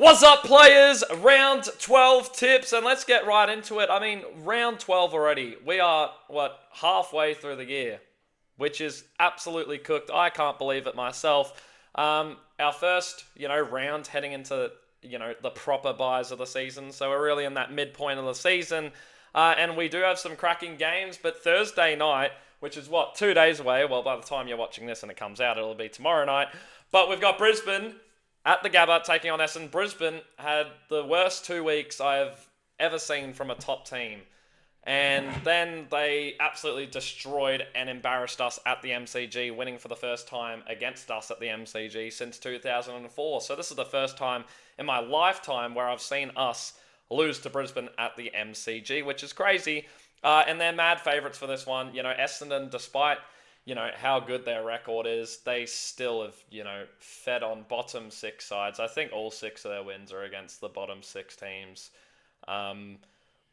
What's up, players? Round 12 tips, and let's get right into it. I mean, round 12 already. We are, halfway through the year, which is absolutely cooked. I can't believe it myself. Our first, round heading into, the proper buys of the season. So we're really in that midpoint of the season. And we do have some cracking games, but Thursday night, which is 2 days away. Well, by the time you're watching this and it comes out, it'll be tomorrow night. But we've got Brisbane at the Gabba taking on Essendon. Brisbane had the worst 2 weeks I have ever seen from a top team. And then they absolutely destroyed and embarrassed us at the MCG, winning for the first time against us at the MCG since 2004. So this is the first time in my lifetime where I've seen us lose to Brisbane at the MCG, which is crazy. And they're mad favourites for this one. Essendon, despite how good their record is, they still have, fed on bottom six sides. I think all six of their wins are against the bottom six teams,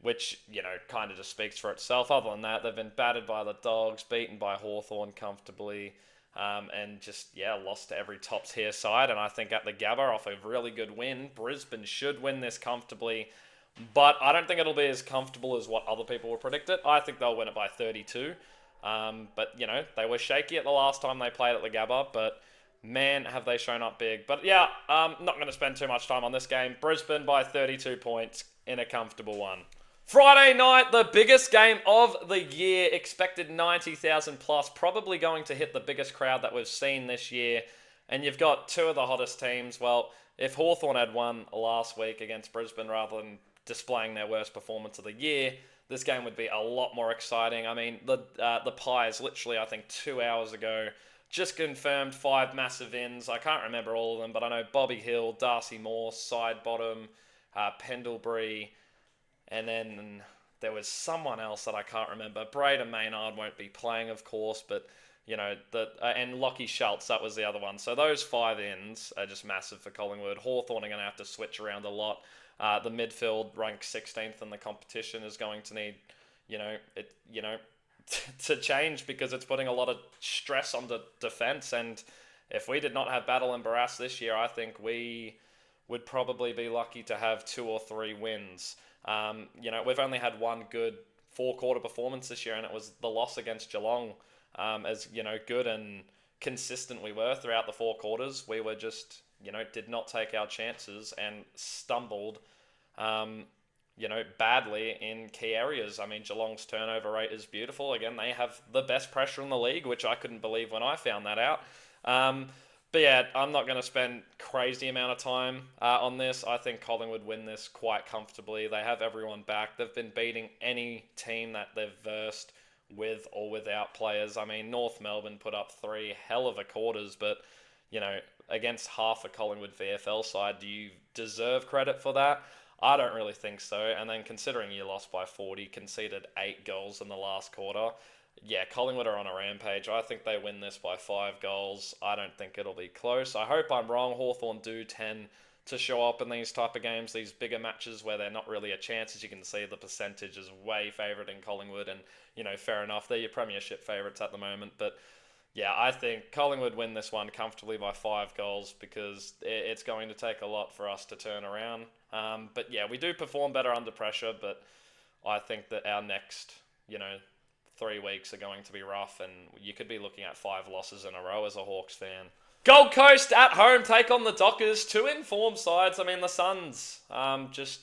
which, kind of just speaks for itself. Other than that, they've been battered by the Dogs, beaten by Hawthorn comfortably, and just, lost to every top tier side. And I think at the Gabba, off a really good win, Brisbane should win this comfortably. But I don't think it'll be as comfortable as what other people will predict it. I think they'll win it by 32. But, they were shaky at the last time they played at the Gabba, but man, have they shown up big. But yeah, not going to spend too much time on this game. Brisbane by 32 points in a comfortable one. Friday night, the biggest game of the year, expected 90,000 plus, probably going to hit the biggest crowd that we've seen this year. And you've got two of the hottest teams. Well, if Hawthorn had won last week against Brisbane rather than displaying their worst performance of the year, this game would be a lot more exciting. I mean, the Pies, literally, I think 2 hours ago, just confirmed 5 massive ins. I can't remember all of them, but I know Bobby Hill, Darcy Moore, Sidebottom, Pendlebury, and then there was someone else that I can't remember. Braden Maynard won't be playing, of course, but, and Lockie Schultz, that was the other one. So those 5 ins are just massive for Collingwood. Hawthorn are going to have to switch around a lot. The midfield, ranked 16th in the competition, is going to need, to change because it's putting a lot of stress on the defence. And if we did not have Battle and Barras this year, I think we would probably be lucky to have 2 or 3 wins. We've only had one good 4-quarter performance this year, and it was the loss against Geelong. As good and consistent we were throughout the 4 quarters, we were just did not take our chances and stumbled, badly in key areas. I mean, Geelong's turnover rate is beautiful. Again, they have the best pressure in the league, which I couldn't believe when I found that out. But yeah, I'm not going to spend crazy amount of time on this. I think Collingwood win this quite comfortably. They have everyone back. They've been beating any team that they've versed with or without players. I mean, North Melbourne put up 3 hell of a quarters, but against half a Collingwood VFL side, do you deserve credit for that? I don't really think so. And then considering you lost by 40, conceded 8 goals in the last quarter, yeah, Collingwood are on a rampage. I think they win this by 5 goals. I don't think it'll be close. I hope I'm wrong. Hawthorn do tend to show up in these type of games, these bigger matches where they're not really a chance. As you can see, the percentage is way favoured in Collingwood, and, fair enough, they're your premiership favourites at the moment. But yeah, I think Collingwood win this one comfortably by 5 goals because it's going to take a lot for us to turn around. But yeah, we do perform better under pressure, but I think that our next, 3 weeks are going to be rough, and you could be looking at 5 losses in a row as a Hawks fan. Gold Coast at home take on the Dockers, 2 informed sides. I mean, the Suns just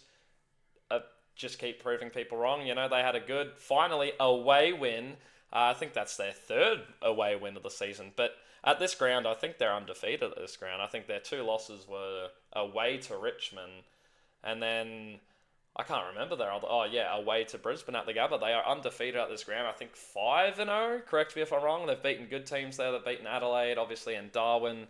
keep proving people wrong. They had a good, finally, away win. I think that's their 3rd away win of the season. But at this ground, I think they're undefeated at this ground. I think their 2 losses were away to Richmond, and then I can't remember their other. Away to Brisbane at the Gabba. They are undefeated at this ground. I think 5-0. Correct me if I'm wrong. They've beaten good teams there. They've beaten Adelaide, obviously, and Darwin.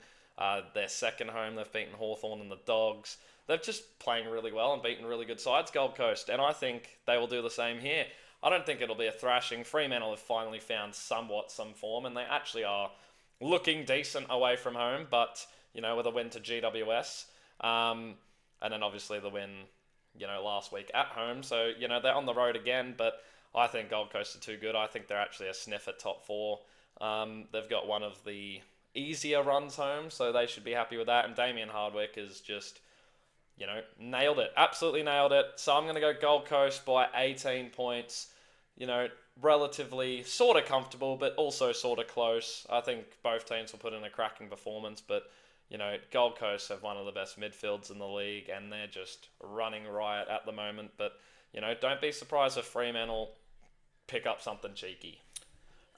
Their second home, they've beaten Hawthorn and the Dogs. They're just playing really well and beaten really good sides, Gold Coast. And I think they will do the same here. I don't think it'll be a thrashing. Fremantle have finally found somewhat some form, and they actually are looking decent away from home, but, with a win to GWS. And then obviously the win, last week at home. So, they're on the road again, but I think Gold Coast are too good. I think they're actually a sniff at top 4. They've got one of the easier runs home, so they should be happy with that. And Damien Hardwick is just nailed it. Absolutely nailed it. So I'm going to go Gold Coast by 18 points. Relatively sort of comfortable, but also sort of close. I think both teams will put in a cracking performance, but Gold Coast have one of the best midfields in the league, and they're just running riot at the moment. But don't be surprised if Fremantle pick up something cheeky.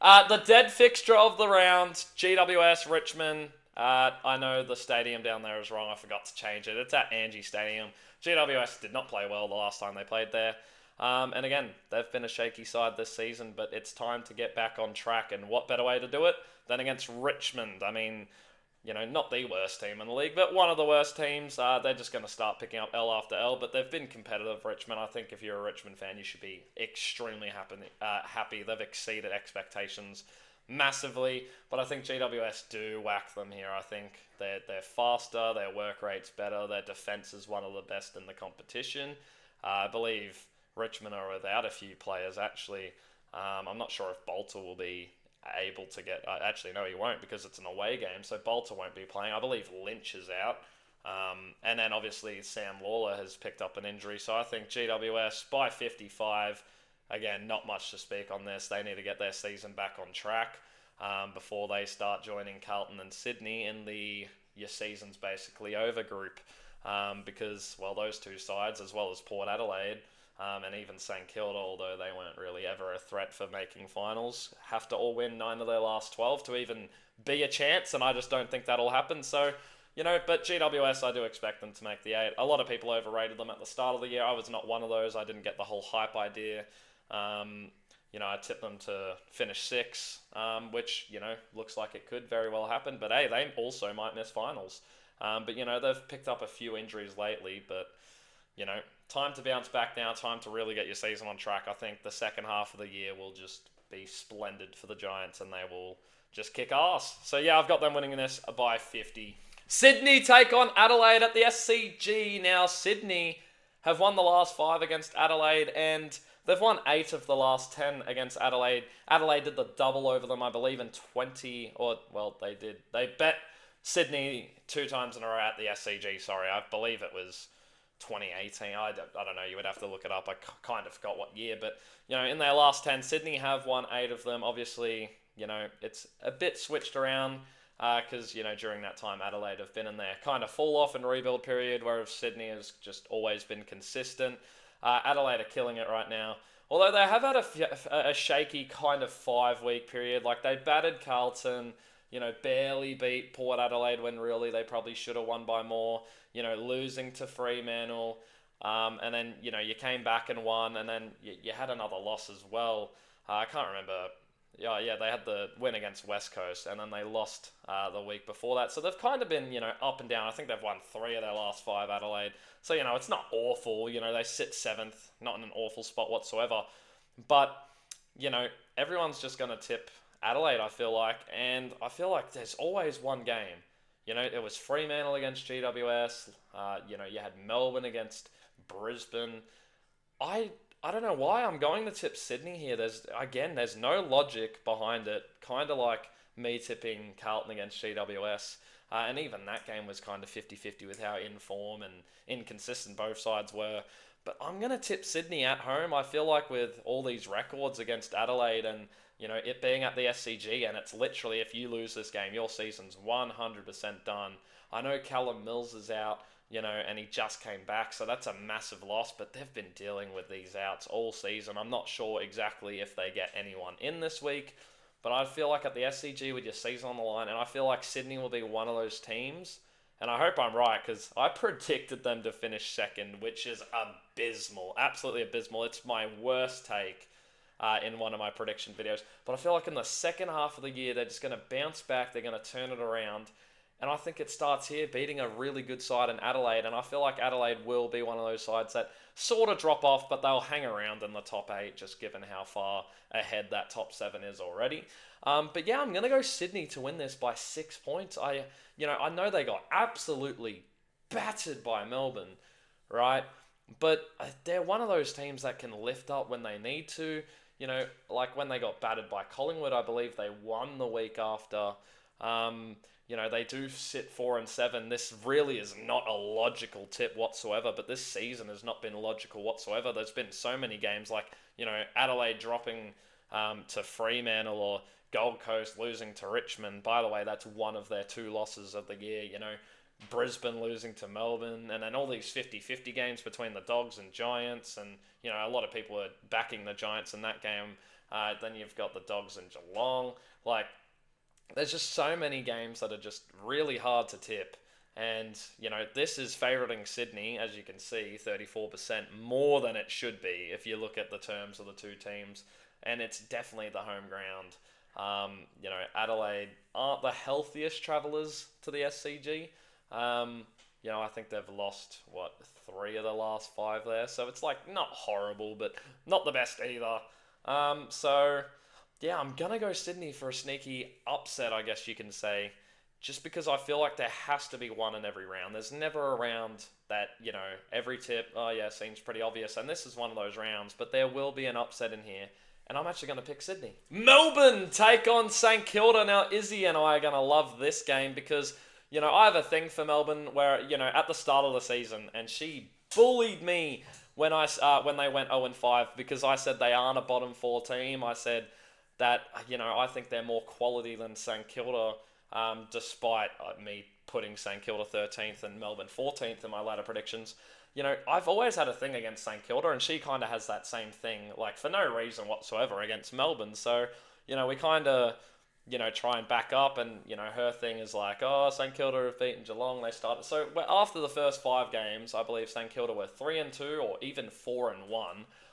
The dead fixture of the round, GWS Richmond. I know the stadium down there is wrong. I forgot to change it. It's at Angie Stadium. GWS did not play well the last time they played there. And again, they've been a shaky side this season, but it's time to get back on track. And what better way to do it than against Richmond? I mean, not the worst team in the league, but one of the worst teams. They're just going to start picking up L after L, but they've been competitive, Richmond. I think if you're a Richmond fan, you should be extremely happy. They've exceeded expectations massively, but I think GWS do whack them here. I think they're faster, their work rate's better, their defence is one of the best in the competition. I believe Richmond are without a few players, actually. I'm not sure if Bolter will be able to get... Actually, no, he won't, because it's an away game, so Bolter won't be playing. I believe Lynch is out. And then, obviously, Sam Lawler has picked up an injury, so I think GWS by 55... Again, not much to speak on this. They need to get their season back on track before they start joining Carlton and Sydney in the your season's basically over group. Because, well, those two sides, as well as Port Adelaide and even St Kilda, although they weren't really ever a threat for making finals, have to all win 9 of their last 12 to even be a chance, and I just don't think that'll happen. So, but GWS, I do expect them to make the 8. A lot of people overrated them at the start of the year. I was not one of those. I didn't get the whole hype idea. I tipped them to finish 6, which, looks like it could very well happen. But, hey, they also might miss finals. But, they've picked up a few injuries lately. But, time to bounce back now. Time to really get your season on track. I think the second half of the year will just be splendid for the Giants, and they will just kick ass. So, yeah, I've got them winning this by 50. Sydney take on Adelaide at the SCG. Now, Sydney have won the last 5 against Adelaide, and they've won 8 of the last 10 against Adelaide. Adelaide did the double over them, I believe, in 20... they did. They bet Sydney 2 times in a row at the SCG, sorry. I believe it was 2018. I don't know. You would have to look it up. I kind of forgot what year. But, in their last 10, Sydney have won 8 of them. Obviously, it's a bit switched around because, during that time, Adelaide have been in their kind of fall-off and rebuild period, whereas Sydney has just always been consistent. Adelaide are killing it right now. Although they have had a shaky kind of 5-week period. Like, they battered Carlton, barely beat Port Adelaide when really they probably should have won by more. Losing to Fremantle. And then, you came back and won, and then you had another loss as well. I can't remember. Yeah, they had the win against West Coast, and then they lost the week before that. So they've kind of been, up and down. I think they've won 3 of their last 5, Adelaide. So, it's not awful. They sit 7th, not in an awful spot whatsoever. But, everyone's just going to tip Adelaide, I feel like. And I feel like there's always one game. It was Fremantle against GWS. You had Melbourne against Brisbane. I don't know why I'm going to tip Sydney here. There's no logic behind it. Kind of like me tipping Carlton against GWS. And even that game was kind of 50-50 with how in form and inconsistent both sides were. But I'm going to tip Sydney at home. I feel like with all these records against Adelaide and, it being at the SCG, and it's literally, if you lose this game, your season's 100% done. I know Callum Mills is out, and he just came back, so that's a massive loss, but they've been dealing with these outs all season. I'm not sure exactly if they get anyone in this week, but I feel like at the SCG with your season on the line, and I feel like Sydney will be one of those teams, and I hope I'm right, because I predicted them to finish second, which is abysmal, absolutely abysmal. It's my worst take in one of my prediction videos, but I feel like in the second half of the year, they're just going to bounce back, they're going to turn it around. And I think it starts here, beating a really good side in Adelaide. And I feel like Adelaide will be one of those sides that sort of drop off, but they'll hang around in the top 8, just given how far ahead that top 7 is already. But yeah, I'm going to go Sydney to win this by 6 points. I know they got absolutely battered by Melbourne, right? But they're one of those teams that can lift up when they need to. Like when they got battered by Collingwood, I believe they won the week after. They do sit 4-7. This really is not a logical tip whatsoever, but this season has not been logical whatsoever. There's been so many games like, Adelaide dropping to Fremantle or Gold Coast losing to Richmond. By the way, that's one of their two losses of the year. Brisbane losing to Melbourne, and then all these 50-50 games between the Dogs and Giants, and a lot of people are backing the Giants in that game. Then you've got the Dogs and Geelong. There's just so many games that are just really hard to tip. And, this is favouriting Sydney, as you can see, 34% more than it should be if you look at the terms of the two teams. And it's definitely the home ground. Adelaide aren't the healthiest travellers to the SCG. I think they've lost, 3 of the last 5 there. So it's not horrible, but not the best either. I'm going to go Sydney for a sneaky upset, I guess you can say. Just because I feel like there has to be one in every round. There's never a round that, every tip, seems pretty obvious. And this is one of those rounds. But there will be an upset in here. And I'm actually going to pick Sydney. Melbourne take on St Kilda. Now, Izzy and I are going to love this game because, I have a thing for Melbourne where, at the start of the season, and she bullied me when they went 0-5 because I said they aren't a bottom 4 team. I said that, I think they're more quality than St Kilda, despite me putting St Kilda 13th and Melbourne 14th in my ladder predictions. I've always had a thing against St Kilda, and she kind of has that same thing, for no reason whatsoever against Melbourne. So, we kind of, try and back up, and, her thing is St Kilda have beaten Geelong, they started. So, after the first 5 games, I believe St Kilda were 3-2 or even 4-1.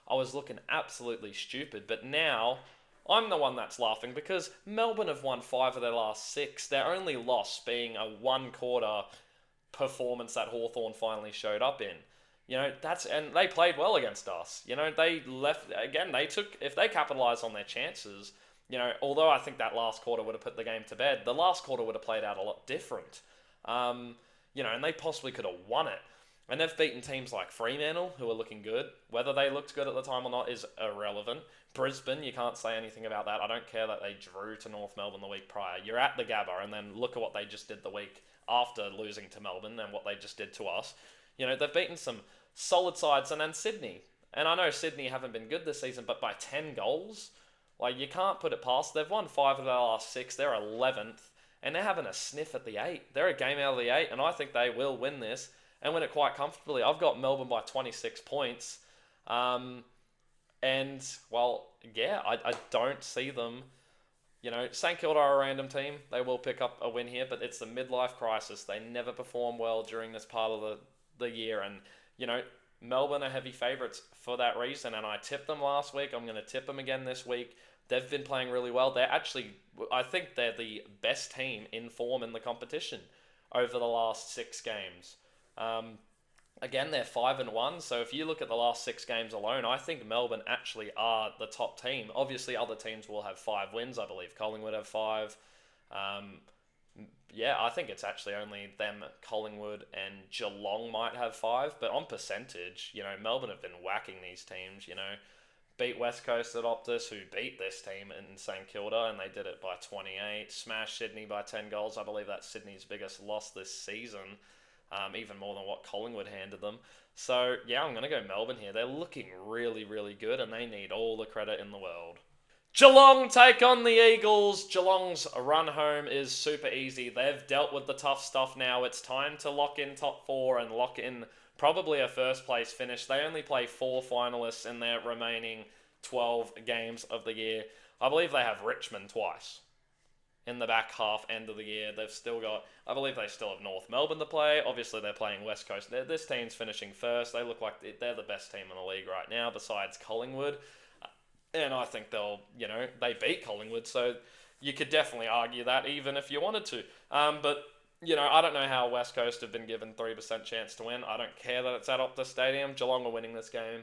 I was looking absolutely stupid, but now I'm the one that's laughing because Melbourne have won 5 of their last 6. Their only loss being a 1-quarter performance that Hawthorn finally showed up in. And they played well against us. They left, again, if they capitalised on their chances, although I think that last quarter would have put the game to bed, the last quarter would have played out a lot different. And they possibly could have won it. And they've beaten teams like Fremantle, who are looking good. Whether they looked good at the time or not is irrelevant. Brisbane, you can't say anything about that. I don't care that they drew to North Melbourne the week prior. You're at the Gabba, and then look at what they just did the week after losing to Melbourne and what they just did to us. They've beaten some solid sides, and then Sydney. And I know Sydney haven't been good this season, but by 10 goals, you can't put it past. They've won 5 of their last 6. They're 11th, and they're having a sniff at the 8. They're a game out of the 8, and I think they will win this and win it quite comfortably. I've got Melbourne by 26 points. I don't see them. St Kilda are a random team. They will pick up a win here, but it's the midlife crisis. They never perform well during this part of the year. And, Melbourne are heavy favourites for that reason. And I tipped them last week. I'm going to tip them again this week. They've been playing really well. I think they're the best team in form in the competition over the last 6 games. Again, they're 5-1, so if you look at the last 6 games alone, I think Melbourne actually are the top team. Obviously, other teams will have 5 wins. I believe Collingwood have 5. I think it's actually only them, Collingwood, and Geelong might have 5. But on percentage, Melbourne have been whacking these teams. Beat West Coast at Optus, who beat this team in St Kilda, and they did it by 28. Smashed Sydney by 10 goals. I believe that's Sydney's biggest loss this season. Even more than what Collingwood handed them. So, I'm going to go Melbourne here. They're looking really, really good, and they need all the credit in the world. Geelong take on the Eagles. Geelong's run home is super easy. They've dealt with the tough stuff now. It's time to lock in top 4 and lock in probably a first-place finish. They only play 4 finalists in their remaining 12 games of the year. I believe they have Richmond twice in the back half end of the year. They've still got, I believe they still have North Melbourne to play. Obviously, they're playing West Coast. This team's finishing first. They look like they're the best team in the league right now, besides Collingwood. And I think they beat Collingwood, so you could definitely argue that, even if you wanted to. But I don't know how West Coast have been given 3% chance to win. I don't care that it's at Optus Stadium. Geelong are winning this game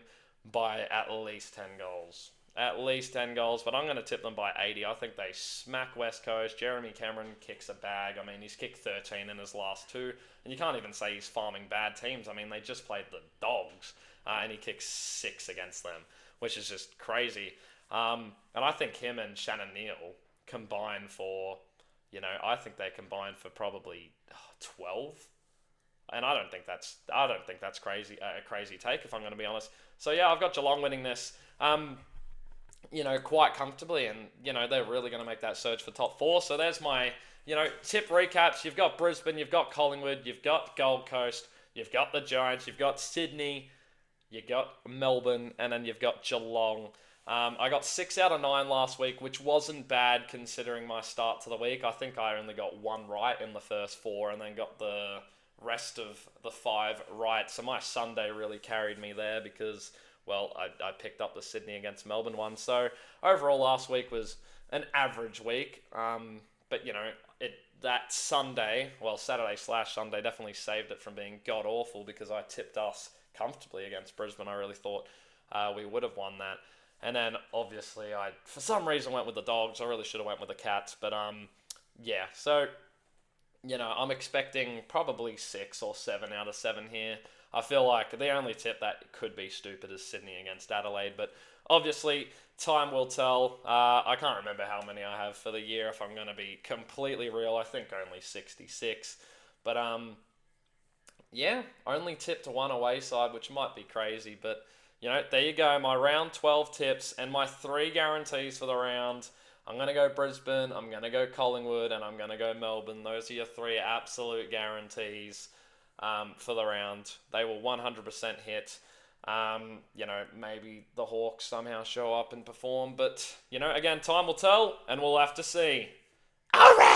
by at least 10 goals. At least 10 goals, but I'm going to tip them by 80. I think they smack West Coast. Jeremy Cameron kicks a bag. I mean, he's kicked 13 in his last 2, and you can't even say he's farming bad teams. I mean, they just played the Dogs, and he kicked 6 against them, which is just crazy. And I think him and Shannon Neal combine for, I think they combined for probably 12. And I don't think that's crazy a crazy take, if I'm going to be honest. So yeah, I've got Geelong winning this. Quite comfortably, and they're really going to make that surge for top four. So there's my tip recaps. You've got Brisbane, you've got Collingwood, you've got Gold Coast, you've got the Giants, you've got Sydney, you got Melbourne, and then you've got Geelong. I got 6 out of 9 last week, which wasn't bad considering my start to the week. I think I only got 1 right in the first 4, and then got the rest of the 5 right. So my Sunday really carried me there because, well, I picked up the Sydney against Melbourne one. So overall, last week was an average week. But that Sunday, well, Saturday/Sunday, definitely saved it from being god awful because I tipped us comfortably against Brisbane. I really thought we would have won that. And then obviously I, for some reason, went with the Dogs. I really should have went with the Cats. But yeah. So I'm expecting probably 6 or 7 out of 7 here. I feel like the only tip that could be stupid is Sydney against Adelaide, but obviously time will tell. I can't remember how many I have for the year, if I'm going to be completely real. I think only 66. But yeah, only tipped 1 away side, which might be crazy, but there you go, my round 12 tips and my 3 guarantees for the round. I'm going to go Brisbane, I'm going to go Collingwood, and I'm going to go Melbourne. Those are your 3 absolute guarantees for the round. They will 100% hit. Maybe the Hawks somehow show up and perform, but, again, time will tell, and we'll have to see. All right!